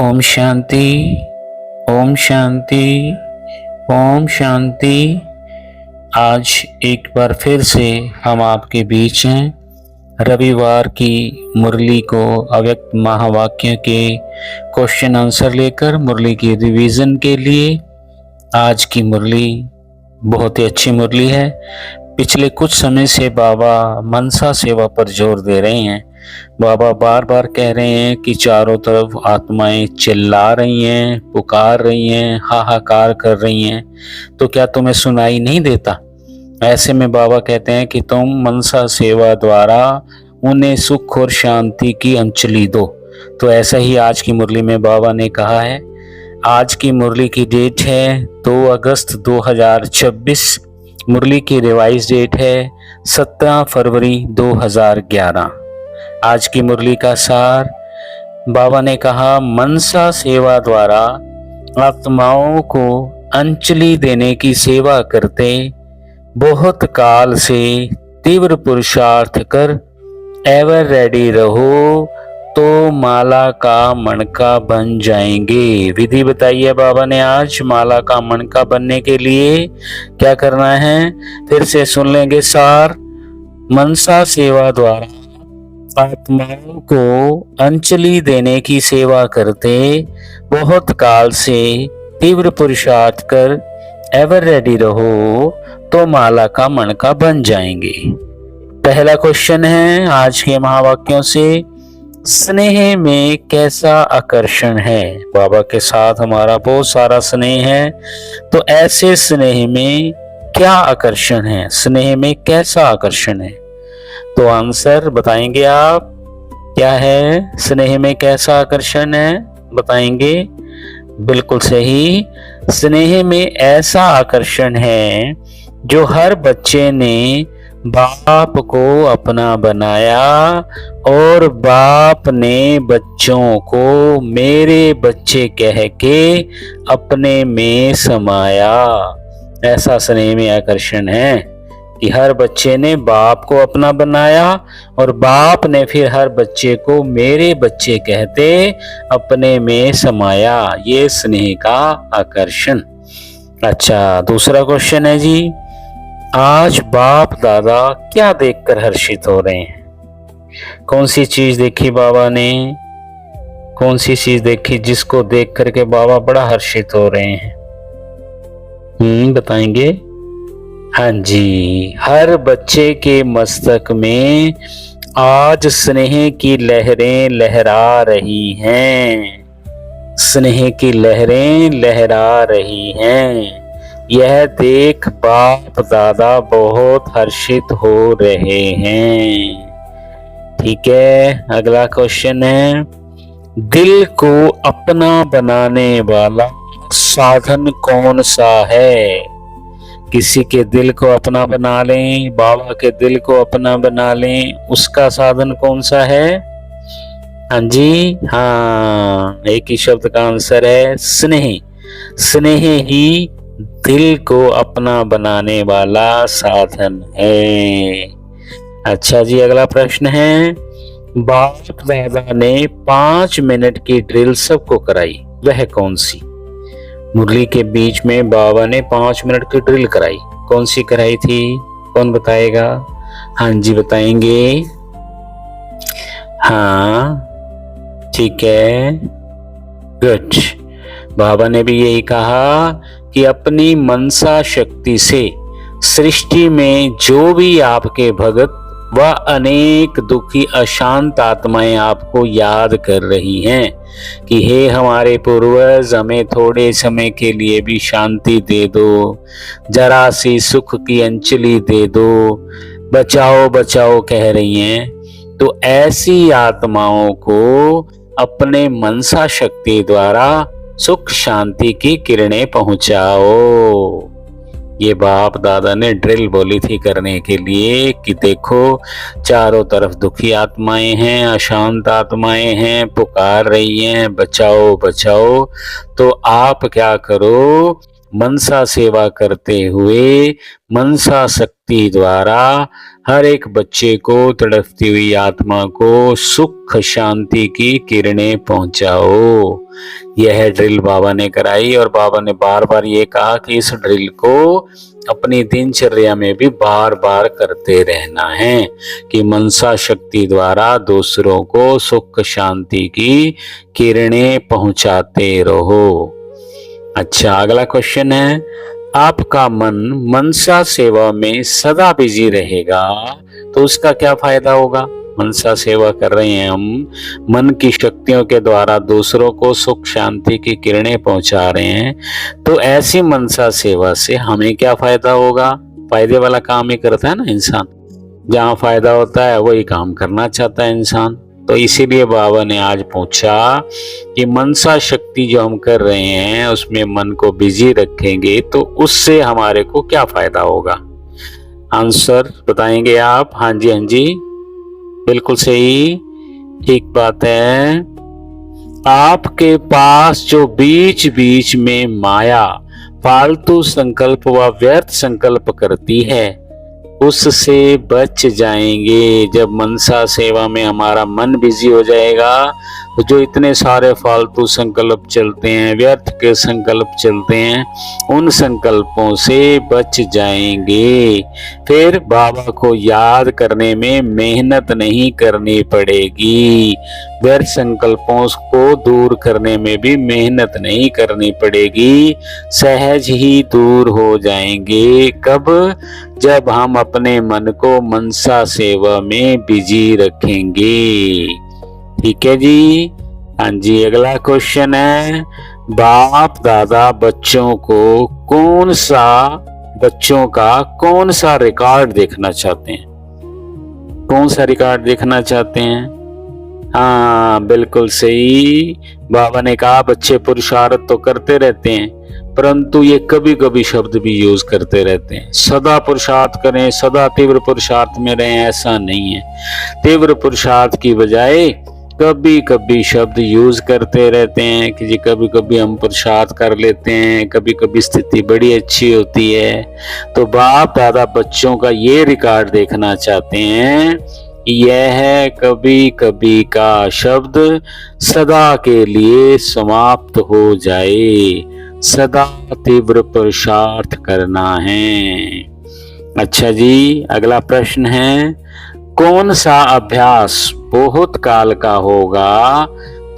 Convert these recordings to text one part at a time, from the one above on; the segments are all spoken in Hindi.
ओम शांति, ओम शांति, ओम शांति। आज एक बार फिर से हम आपके बीच हैं। रविवार की मुरली को अव्यक्त महावाक्य के क्वेश्चन आंसर लेकर मुरली की रिवीजन के लिए। आज की मुरली बहुत ही अच्छी मुरली है। पिछले कुछ समय से बाबा मनसा सेवा पर जोर दे रहे हैं। बाबा बार बार कह रहे हैं कि चारों तरफ आत्माएं चिल्ला रही हैं, पुकार रही हैं, हाहाकार कर रही हैं, तो क्या तुम्हें सुनाई नहीं देता? ऐसे में बाबा कहते हैं कि तुम मनसा सेवा द्वारा उन्हें सुख और शांति की अंजलि दो। तो ऐसा ही आज की मुरली में बाबा ने कहा है। आज की मुरली की डेट है 2 अगस्त 2026। मुरली की रिवाइज डेट है 17 फरवरी 2011। आज की मुरली का सार बाबा ने कहा, मनसा सेवा द्वारा आत्माओं को अंजलि देने की सेवा करते बहुत काल से तीव्र पुरुषार्थ कर एवर रेडी रहो तो माला का मणका बन जाएंगे। विधि बताइए बाबा ने आज। माला का मणका बनने के लिए क्या करना है, फिर से सुन लेंगे सार। मनसा सेवा द्वारा आत्माओं को अंजलि देने की सेवा करते बहुत काल से तीव्र पुरुषार्थ कर एवर रेडी रहो तो माला का मणका बन जाएंगे। पहला क्वेश्चन है आज के महावाक्यों से, स्नेह में कैसा आकर्षण है? बाबा के साथ हमारा बहुत सारा स्नेह है, तो ऐसे स्नेह में क्या आकर्षण है? स्नेह में कैसा आकर्षण है? तो आंसर बताएंगे आप। क्या है स्नेह में कैसा आकर्षण है, बताएंगे? बिल्कुल सही। स्नेह में ऐसा आकर्षण है जो हर बच्चे ने बाप को अपना बनाया और बाप ने बच्चों को मेरे बच्चे कह के अपने में समाया। ऐसा स्नेह में आकर्षण है कि हर बच्चे ने बाप को अपना बनाया और बाप ने फिर हर बच्चे को मेरे बच्चे कहते अपने में समाया। ये स्नेह का आकर्षण। अच्छा, दूसरा क्वेश्चन है जी, आज बाप दादा क्या देखकर हर्षित हो रहे हैं? कौन सी चीज देखी बाबा ने? कौन सी चीज देखी जिसको देख करके बाबा बड़ा हर्षित हो रहे हैं? बताएंगे? हाँ जी, हर बच्चे के मस्तक में आज स्नेह की लहरें लहरा रही हैं। स्नेह की लहरें लहरा रही हैं। यह देख बाप दादा बहुत हर्षित हो रहे हैं। ठीक है, अगला क्वेश्चन है, दिल को अपना बनाने वाला साधन कौन सा है? किसी के दिल को अपना बना लें, बाबा के दिल को अपना बना लें, उसका साधन कौन सा है? हाँ जी, हाँ, एक ही शब्द का आंसर है स्नेह। स्नेह ही दिल को अपना बनाने वाला साधन है। अच्छा जी, अगला प्रश्न है, बाप दादा ने 5 मिनट की ड्रिल सबको कराई, वह कौन सी? मुरली के बीच में बाबा ने 5 मिनट की ड्रिल कराई, कौन सी कराई थी? कौन बताएगा? हाँ जी, बताएंगे। हाँ, ठीक है, गुड। बाबा ने भी यही कहा कि अपनी मनसा शक्ति से सृष्टि में जो भी आपके भगत व अनेक दुखी अशांत आत्माएं आपको याद कर रही हैं कि हे हमारे पूर्वज, हमें थोड़े समय के लिए भी शांति दे दो, जरा सी सुख की अंजलि दे दो, बचाओ बचाओ कह रही हैं। तो ऐसी आत्माओं को अपने मनसा शक्ति द्वारा सुख शांति की किरणें पहुंचाओ। ये बाप दादा ने ड्रिल बोली थी करने के लिए कि देखो चारों तरफ दुखी आत्माएं हैं, अशांत आत्माएं हैं, पुकार रही हैं बचाओ बचाओ। तो आप क्या करो, मनसा सेवा करते हुए मनसा शक्ति द्वारा हर एक बच्चे को, तड़पती हुई आत्मा को सुख शांति की किरणें पहुंचाओ। यह ड्रिल बाबा ने कराई और बाबा ने बार बार ये कहा कि इस ड्रिल को अपनी दिनचर्या में भी बार बार करते रहना है कि मनसा शक्ति द्वारा दूसरों को सुख शांति की किरणें पहुंचाते रहो। अच्छा, अगला क्वेश्चन है, आपका मन मनसा सेवा में सदा बिजी रहेगा तो उसका क्या फायदा होगा? मनसा सेवा कर रहे हैं हम, मन की शक्तियों के द्वारा दूसरों को सुख शांति की किरणें पहुंचा रहे हैं, तो ऐसी मनसा सेवा से हमें क्या फायदा होगा? फायदे वाला काम ही करता है ना इंसान, जहाँ फायदा होता है वही काम करना चाहता है इंसान। तो इसीलिए बाबा ने आज पूछा कि मनसा शक्ति जो हम कर रहे हैं उसमें मन को बिजी रखेंगे तो उससे हमारे को क्या फायदा होगा? आंसर बताएंगे आप? हाँ जी, हाँ जी, बिल्कुल सही, ठीक बात है। आपके पास जो बीच बीच में माया फालतू संकल्प व व्यर्थ संकल्प करती है उससे बच जाएंगे। जब मनसा सेवा में हमारा मन बिजी हो जाएगा तो जो इतने सारे फालतू संकल्प चलते हैं, व्यर्थ के संकल्प चलते हैं, उन संकल्पों से बच जाएंगे। फिर बाबा को याद करने में मेहनत नहीं करनी पड़ेगी, व्यर्थ संकल्पों को दूर करने में भी मेहनत नहीं करनी पड़ेगी, सहज ही दूर हो जाएंगे। कब? जब हम अपने मन को मनसा सेवा में बिजी रखेंगे। ठीक है जी, हाँ जी। अगला क्वेश्चन है, बाप दादा बच्चों का कौन सा रिकॉर्ड देखना चाहते हैं? कौन सा रिकॉर्ड देखना चाहते हैं? हाँ, बिल्कुल सही। बाबा ने कहा बच्चे पुरुषार्थ तो करते रहते हैं परंतु ये कभी कभी शब्द भी यूज करते रहते हैं। सदा पुरुषार्थ करें, सदा तीव्र पुरुषार्थ में रहें, ऐसा नहीं है। तीव्र पुरुषार्थ की बजाय कभी कभी शब्द यूज करते रहते हैं कि जी कभी कभी हम पुरुषार्थ कर लेते हैं, कभी कभी स्थिति बड़ी अच्छी होती है। तो बाप दादा बच्चों का ये रिकॉर्ड देखना चाहते हैं, यह कभी कभी का शब्द सदा के लिए समाप्त हो जाए, सदा तीव्र पुरुषार्थ करना है। अच्छा जी, अगला प्रश्न है, कौन सा अभ्यास बहुत काल का होगा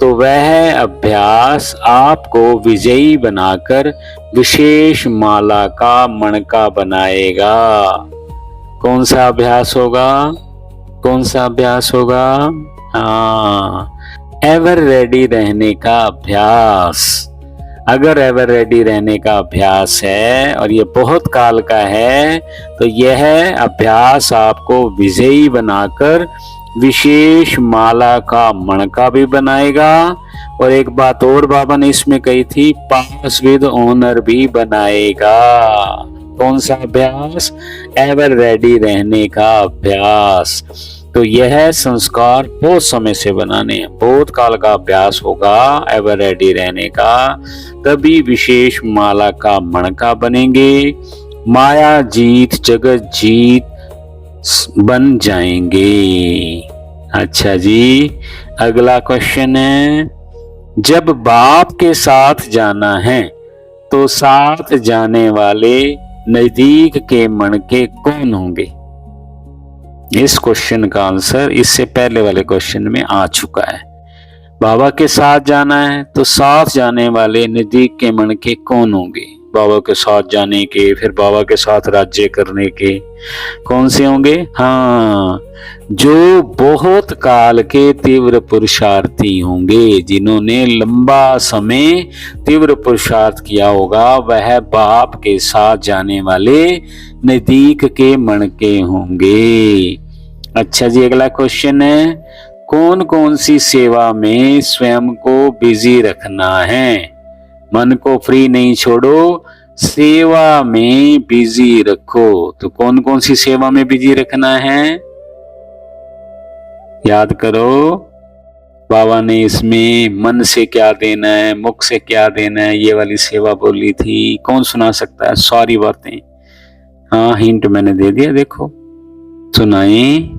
तो वह अभ्यास आपको विजयी बनाकर विशेष माला का मणका बनाएगा? कौन सा अभ्यास होगा? कौन सा अभ्यास होगा? हाँ, एवर रेडी रहने का अभ्यास। अगर एवर रेडी रहने का अभ्यास है और ये बहुत काल का है तो यह अभ्यास आपको विजयी बनाकर विशेष माला का मणका भी बनाएगा। और एक बात और बाबा ने इसमें कही थी, पास विद ऑनर भी बनाएगा। कौन सा अभ्यास? एवर रेडी रहने का अभ्यास। तो यह संस्कार बहुत समय से बनाने हैं, बहुत काल का अभ्यास होगा एवर रेडी रहने का, तभी विशेष माला का मणका बनेंगे, माया जीत जगत जीत बन जाएंगे। अच्छा जी, अगला क्वेश्चन है, जब बाप के साथ जाना है तो साथ जाने वाले नजदीक के मणके कौन होंगे? इस क्वेश्चन का आंसर इससे पहले वाले क्वेश्चन में आ चुका है। बाबा के साथ जाना है तो साथ जाने वाले नजदीक के मणके कौन होंगे? बाबा के साथ जाने के, फिर बाबा के साथ राज्य करने के कौन से होंगे? हाँ, जो बहुत काल के तीव्र पुरुषार्थी होंगे, जिन्होंने लंबा समय तीव्र पुरुषार्थ किया होगा, वह बाप के साथ जाने वाले नजदीक के मणके होंगे। अच्छा जी, अगला क्वेश्चन है, कौन कौन सी सेवा में स्वयं को बिजी रखना है? मन को फ्री नहीं छोड़ो, सेवा में बिजी रखो। तो कौन कौन सी सेवा में बिजी रखना है? याद करो, बाबा ने इसमें मन से क्या देना है, मुख से क्या देना है, ये वाली सेवा बोली थी। कौन सुना सकता है सारी बातें? हाँ, हिंट मैंने दे दिया, देखो सुनाई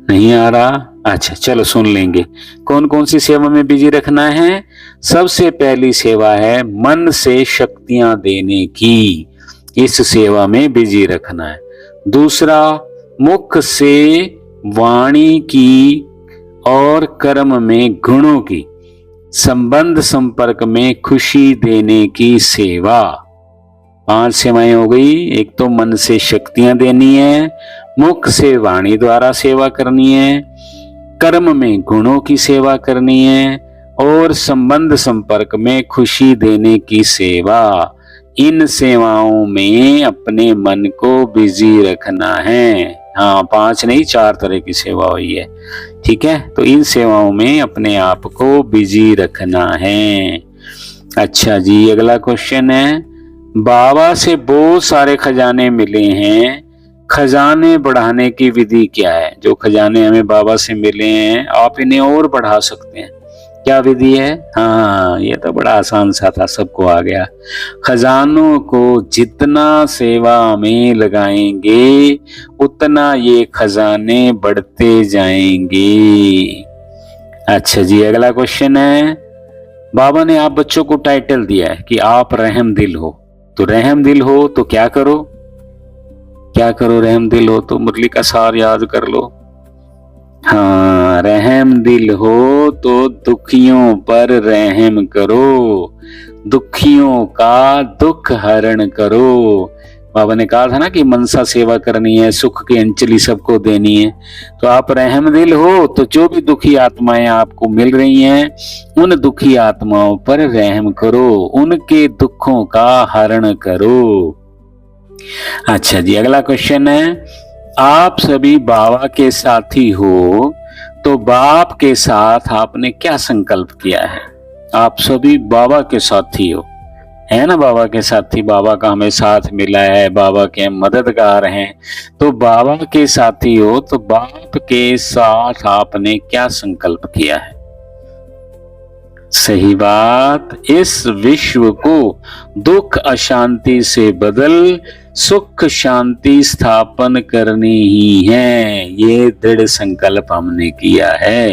नहीं आ रहा। अच्छा चलो सुन लेंगे। कौन कौन सी सेवा में बिजी रखना है? सबसे पहली सेवा है मन से शक्तियां देने की, इस सेवा में बिजी रखना है। दूसरा, मुख से वाणी की और कर्म में गुणों की, संबंध संपर्क में खुशी देने की सेवा। 5 सेवाएं हो गई। एक तो मन से शक्तियां देनी है, मुख से वाणी द्वारा सेवा करनी है, कर्म में गुणों की सेवा करनी है और संबंध संपर्क में खुशी देने की सेवा। इन सेवाओं में अपने मन को बिजी रखना है। हाँ, 5 नहीं 4 तरह की सेवा हुई है, ठीक है। तो इन सेवाओं में अपने आप को बिजी रखना है। अच्छा जी, अगला क्वेश्चन है, बाबा से बहुत सारे खजाने मिले हैं, खजाने बढ़ाने की विधि क्या है? जो खजाने हमें बाबा से मिले हैं आप इन्हें और बढ़ा सकते हैं, क्या विधि है? हाँ, ये तो बड़ा आसान सा था, सबको आ गया। खजानों को जितना सेवा में लगाएंगे उतना ये खजाने बढ़ते जाएंगे। अच्छा जी, अगला क्वेश्चन है, बाबा ने आप बच्चों को टाइटल दिया है कि आप रहम दिल हो, तो रहम दिल हो तो क्या करो? क्या करो रहम दिल हो तो? मुरली का सार याद कर लो। हाँ, रहम दिल हो तो दुखियों पर रहम करो, दुखियों का दुख हरण करो। बाबा ने कहा था ना कि मनसा सेवा करनी है, सुख की अंजलि सबको देनी है। तो आप रहम दिल हो तो जो भी दुखी आत्माएं आपको मिल रही हैं उन दुखी आत्माओं पर रहम करो, उनके दुखों का हरण करो। अच्छा जी, अगला क्वेश्चन है, आप सभी बाबा के साथी हो तो बाप के साथ आपने क्या संकल्प किया है? आप सभी बाबा के साथी हो, है ना, बाबा के साथी, बाबा का हमें साथ मिला है, बाबा के हम मददगार हैं। तो बाबा के साथी हो तो बाप के साथ आपने क्या संकल्प किया है? सही बात, इस विश्व को दुख अशांति से बदल सुख शांति स्थापन करनी ही है, ये दृढ़ संकल्प हमने किया है।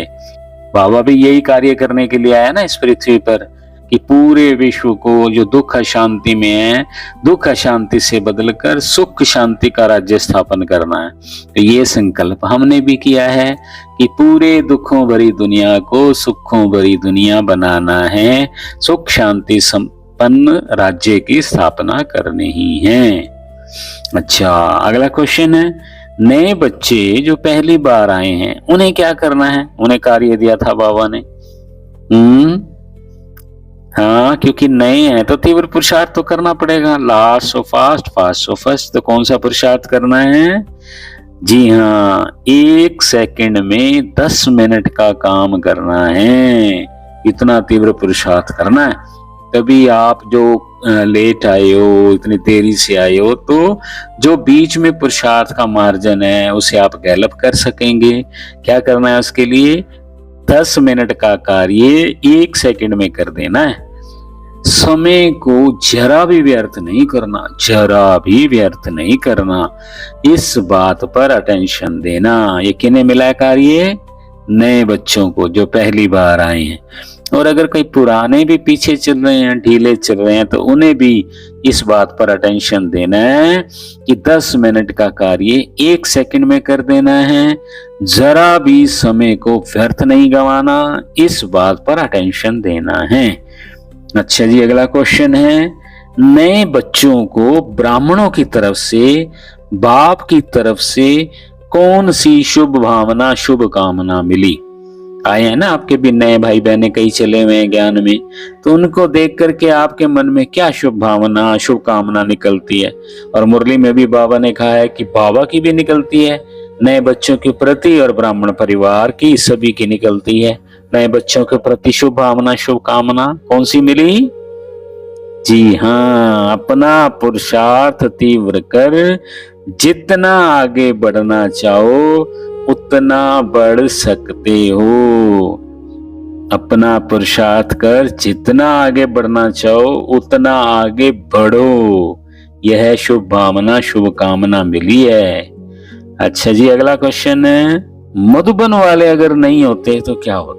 बाबा भी यही कार्य करने के लिए आया ना इस पृथ्वी पर, कि पूरे विश्व को जो दुख अशांति में है, दुख अशांति से बदलकर सुख शांति का राज्य स्थापन करना है। तो ये संकल्प हमने भी किया है कि पूरे दुखों भरी दुनिया को सुखों भरी दुनिया बनाना है, सुख शांति संपन्न राज्य की स्थापना करनी ही है। अच्छा, अगला क्वेश्चन है, नए बच्चे जो पहली बार आए हैं उन्हें क्या करना है? उन्हें कार्य दिया था बाबा ने। हाँ, क्योंकि नए हैं तो तीव्र पुरुषार्थ तो करना पड़ेगा, last so fast, fast so first. तो कौन सा पुरुषार्थ करना है? जी हाँ, 1 सेकंड में 10 मिनट का काम करना है, इतना तीव्र पुरुषार्थ करना है। तभी आप जो लेट आए हो, इतनी देरी से आए हो, तो जो बीच में पुरुषार्थ का मार्जिन है उसे आप गैलप कर सकेंगे। क्या करना है उसके लिए? 10 मिनट का कार्य 1 सेकंड में कर देना है। समय को जरा भी व्यर्थ नहीं करना, जरा भी व्यर्थ नहीं करना, इस बात पर अटेंशन देना। ये किन्हें मिला है कार्य? नए बच्चों को जो पहली बार आए हैं। और अगर कोई पुराने भी पीछे चल रहे हैं, ढीले चल रहे हैं, तो उन्हें भी इस बात पर अटेंशन देना है कि 10 मिनट का कार्य 1 सेकंड में कर देना है, जरा भी समय को व्यर्थ नहीं गंवाना, इस बात पर अटेंशन देना है। अच्छा जी, अगला क्वेश्चन है, नए बच्चों को ब्राह्मणों की तरफ से, बाप की तरफ से कौन सी शुभ भावना, शुभ कामना मिली? आए हैं ना आपके भी नए भाई बहने कई चले हुए हैं ज्ञान में, तो उनको देख करके आपके मन में क्या शुभ भावना, शुभ कामना निकलती है? और मुरली में भी बाबा ने कहा है कि बाबा की भी निकलती है, नए बच्चों के प्रति और ब्राह्मण परिवार की, सभी की निकलती है। नए बच्चों के प्रति शुभ भावना, शुभ कामना कौन सी मिली? जी हाँ, अपना पुरुषार्थ तीव्र कर जितना आगे बढ़ना चाहो उतना बढ़ सकते हो। अपना पुरुषार्थ कर जितना आगे बढ़ना चाहो उतना आगे बढ़ो, यह शुभ भावना, शुभ कामना मिली है। अच्छा जी, अगला क्वेश्चन है, मधुबन वाले अगर नहीं होते तो क्या होता।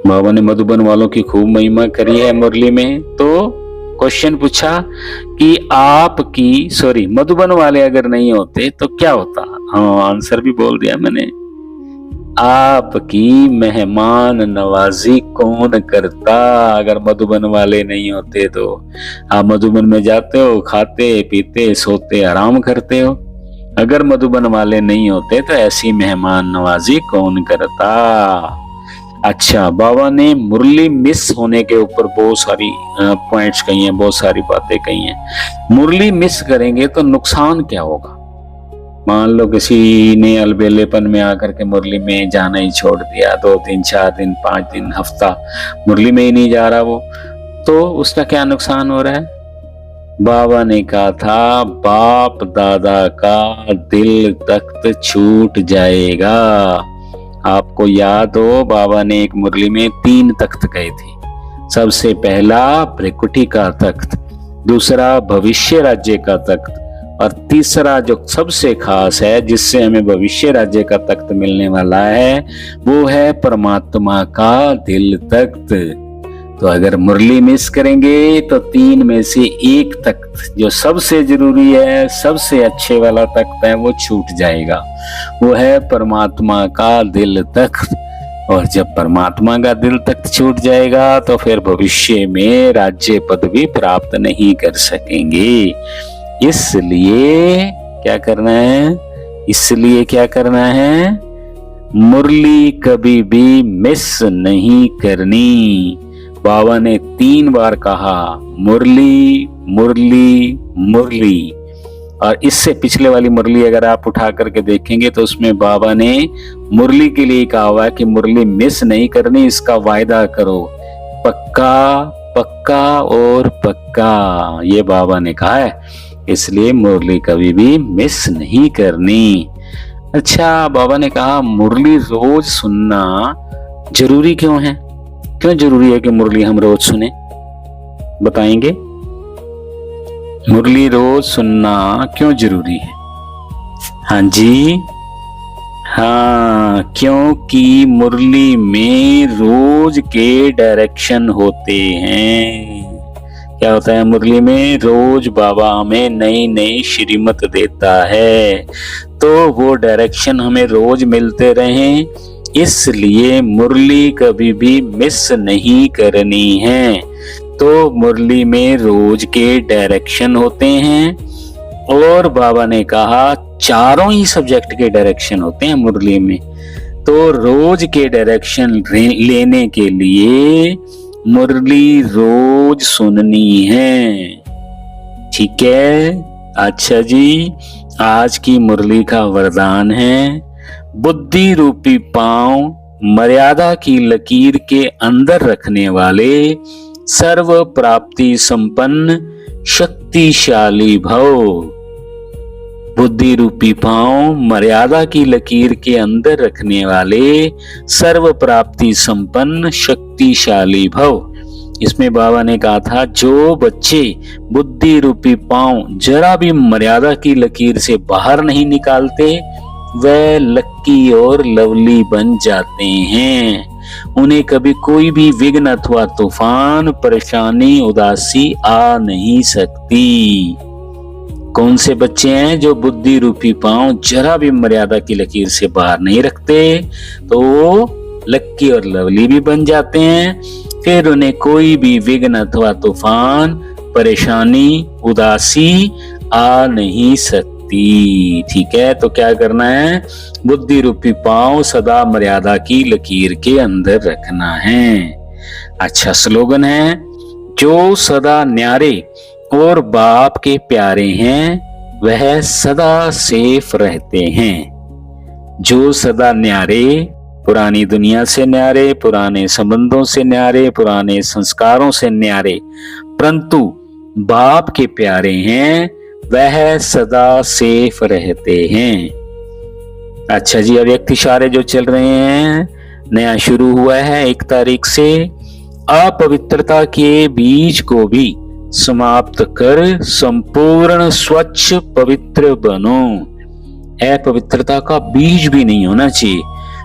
बाबा ने मधुबन वालों की खूब महिमा करी है मुरली में। तो क्वेश्चन पूछा कि मधुबन वाले अगर नहीं होते तो क्या होता। हाँ, आंसर भी बोल दिया मैंने। आपकी मेहमान नवाजी कौन करता अगर मधुबन वाले नहीं होते तो। आप मधुबन में जाते हो, खाते पीते सोते आराम करते हो। अगर मधुबन वाले नहीं होते तो ऐसी मेहमान नवाजी कौन करता। अच्छा, बाबा ने मुरली मिस होने के ऊपर बहुत सारी पॉइंट्स कही हैं, बहुत सारी बातें कही हैं। मुरली मिस करेंगे तो नुकसान क्या होगा। मान लो किसी ने अलबेलेपन में आकर के मुरली में जाना ही छोड़ दिया, 2 दिन 4 दिन 5 दिन हफ्ता मुरली में ही नहीं जा रहा वो, तो उसका क्या नुकसान हो रहा है। बाबा ने कहा था बाप दादा का दिल तख्त छूट जाएगा। आपको याद हो, बाबा ने एक मुरली में 3 तख्त कहे थे। सबसे पहला भृकुटी का तख्त, दूसरा भविष्य राज्य का तख्त, और तीसरा जो सबसे खास है जिससे हमें भविष्य राज्य का तख्त मिलने वाला है, वो है परमात्मा का दिल तख्त। तो अगर मुरली मिस करेंगे तो 3 में से 1 तख्त जो सबसे जरूरी है, सबसे अच्छे वाला तख्त है, वो छूट जाएगा। वो है परमात्मा का दिल तख्त। और जब परमात्मा का दिल तख्त छूट जाएगा तो फिर भविष्य में राज्य पद भी प्राप्त नहीं कर सकेंगे। इसलिए क्या करना है, मुरली कभी भी मिस नहीं करनी। बाबा ने 3 बार कहा मुरली मुरली मुरली। और इससे पिछले वाली मुरली अगर आप उठा करके देखेंगे तो उसमें बाबा ने मुरली के लिए कहा हुआ है कि मुरली मिस नहीं करनी, इसका वायदा करो, पक्का पक्का और पक्का, ये बाबा ने कहा है। इसलिए मुरली कभी भी मिस नहीं करनी। अच्छा, बाबा ने कहा मुरली रोज सुनना जरूरी क्यों है। क्यों जरूरी है कि मुरली हम रोज सुने, बताएंगे। मुरली रोज सुनना क्यों जरूरी है। हाँ जी, हाँ, क्योंकि मुरली में रोज के डायरेक्शन होते हैं। क्या होता है मुरली में, रोज बाबा हमें नई नई श्रीमत देता है, तो वो डायरेक्शन हमें रोज मिलते रहें, इसलिए मुरली कभी भी मिस नहीं करनी है। तो मुरली में रोज के डायरेक्शन होते हैं, और बाबा ने कहा चारों ही सब्जेक्ट के डायरेक्शन होते हैं मुरली में। तो रोज के डायरेक्शन लेने के लिए मुरली रोज सुननी है, ठीक है। अच्छा जी, आज की मुरली का वरदान है, बुद्धि रूपी पांव मर्यादा की लकीर के अंदर रखने वाले सर्व प्राप्ति संपन्न शक्तिशाली भव। बुद्धि रूपी पांव मर्यादा की लकीर के अंदर रखने वाले सर्व प्राप्ति संपन्न शक्तिशाली भव। इसमें बाबा ने कहा था जो बच्चे बुद्धि रूपी पांव जरा भी मर्यादा की लकीर से बाहर नहीं निकालते, वह लक्की और लवली बन जाते हैं। उन्हें कभी कोई भी विघ्न अथवा तूफान, परेशानी, उदासी आ नहीं सकती। कौन से बच्चे हैं जो बुद्धि रूपी पांव जरा भी मर्यादा की लकीर से बाहर नहीं रखते, तो वो लक्की और लवली भी बन जाते हैं। फिर उन्हें कोई भी विघ्न अथवा तूफान, परेशानी, उदासी आ नहीं सकती। ठीक है, तो क्या करना है, बुद्धि रूपी पांव सदा मर्यादा की लकीर के अंदर रखना है। अच्छा स्लोगन है, जो सदा न्यारे और बाप के प्यारे हैं वह सदा सेफ रहते हैं। जो सदा न्यारे, पुरानी दुनिया से न्यारे, पुराने संबंधों से न्यारे, पुराने संस्कारों से न्यारे, परंतु बाप के प्यारे हैं, वह सदा सेफ रहते हैं। अच्छा जी, अब इशारे जो चल रहे हैं, नया शुरू हुआ है 1 तारीख से। अपवित्रता के बीज को भी समाप्त कर संपूर्ण स्वच्छ पवित्र बनो। अपवित्रता का बीज भी नहीं होना चाहिए।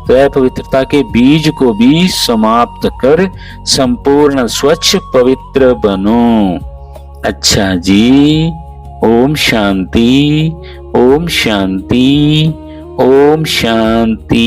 तो अपवित्रता के बीज को भी समाप्त कर संपूर्ण स्वच्छ पवित्र बनो। अच्छा जी, ओम शांति, ओम शांति, ओम शांति।